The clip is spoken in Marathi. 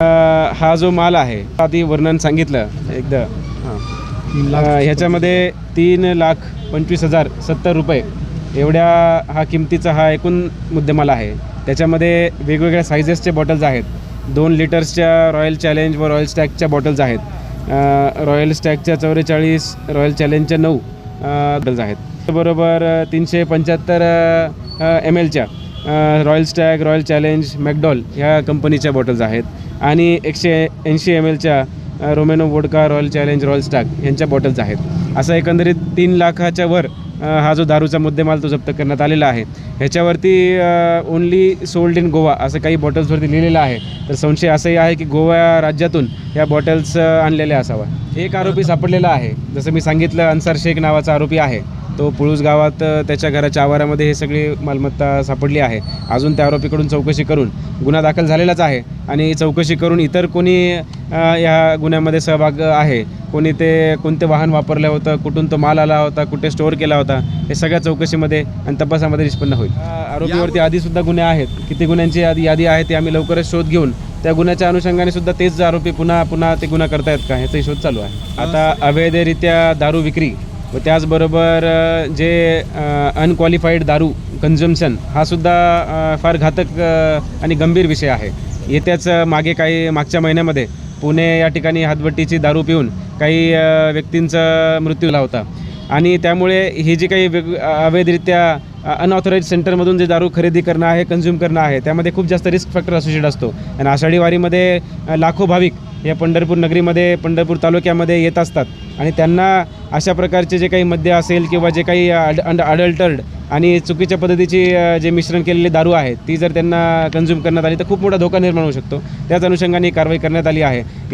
हा जो माल आहे आधी वर्णन सांगितलं एकदा ह्याच्यामध्ये 3,25,070 रुपये एवढ्या हा किमतीचा हा एकूण मुद्देमाल आहे। त्याच्यामध्ये वेगवेगळ्या सायझेसचे बॉटल्स आहेत। 2 लिटर्सच्या रॉयल चॅलेंज व रॉयल स्टॅगच्या बॉटल्स आहेत। रॉयल स्टॅगच्या 44, रॉयल चॅलेंजच्या 9 बॉटल्स आहेत। बरोबर 375 mlच्या royal stag, royal challenge, McDowell ह्या कंपनीच्या बॉटल्स आहेत आणि 180 mlच्या Romanov vodka, royal challenge, royal stag यांच्या बॉटल्स आहेत। असं एकंदरीत 3 लाखाच्या वर हा जो दारूचा मुद्देमाल तो जप्त करण्यात आलेला आहे। ह्याच्यावरती ओनली सोल्ड इन गोवा असं काही बॉटल्सवरती लिहिलेलं आहे। तर संशय असंही आहे की गोवा राज्यातून ह्या बॉटल्स आणलेल्या असावा। एक आरोपी सापडलेला आहे। जसं मी सांगितलं, अन्सार शेख नावाचा आरोपी आहे। तो पुळूस गावात त्याच्या घराच्या आवारामध्ये हे सगळी मालमत्ता सापडली आहे। अजून त्या आरोपीकडून चौकशी करून गुन्हा दाखल झालेलाच आहे आणि चौकशी करून इतर कोणी या गुन्ह्यामध्ये सहभाग आहे, कोणी ते कोणते वाहन वापरलं होतं, कुठून तो माल आला होता, कुठे स्टोअर केला होता, हे सगळ्या चौकशीमध्ये आणि तपासामध्ये निष्पन्न होईल। आरोपीवरती आधीसुद्धा गुन्हे आहेत। किती गुन्ह्यांची यादी आहे ते आम्ही लवकरच शोध घेऊन त्या गुन्ह्याच्या अनुषंगाने सुद्धा तेच आरोपी पुन्हा ते गुन्हा करतायत का ह्याचाही शोध चालू आहे। आता अवैधरित्या दारू विक्री व त्याचबरोबर जे अनक्वालिफाईड दारू कन्झम्शन हा सुद्धा फार घातक आणि गंभीर विषय आहे। येत्याच मागच्या महिन्यामध्ये पुणे या ठिकाणी हातभट्टीची दारू पिऊन काही व्यक्तींचा मृत्यू झाला होता आणि त्यामुळे ही जी काही अवैधरित्या अनऑथराईज सेंटरमधून जे दारू खरेदी करणं आहे, कन्झ्युम करणं आहे, त्यामध्ये खूप जास्त रिस्क फॅक्टर असोसिएट असतो आणि आषाढी वारीमध्ये लाखो भाविक या पंढरपूर नगरीमध्ये, पंढरपूर तालुक्यामध्ये येत असतात आणि त्यांना अशा प्रकारचे जे काही मद्य असेल किंवा जे काही अडल्टर्ड आणि चुकीच्या पद्धतीची जे मिश्रण केलेली दारू आहे ती जर त्यांना कन्झ्युम करण्यात आली तर खूप मोठा धोका निर्माण होऊ शकतो। त्याच अनुषंगाने कारवाई करण्यात आली आहे।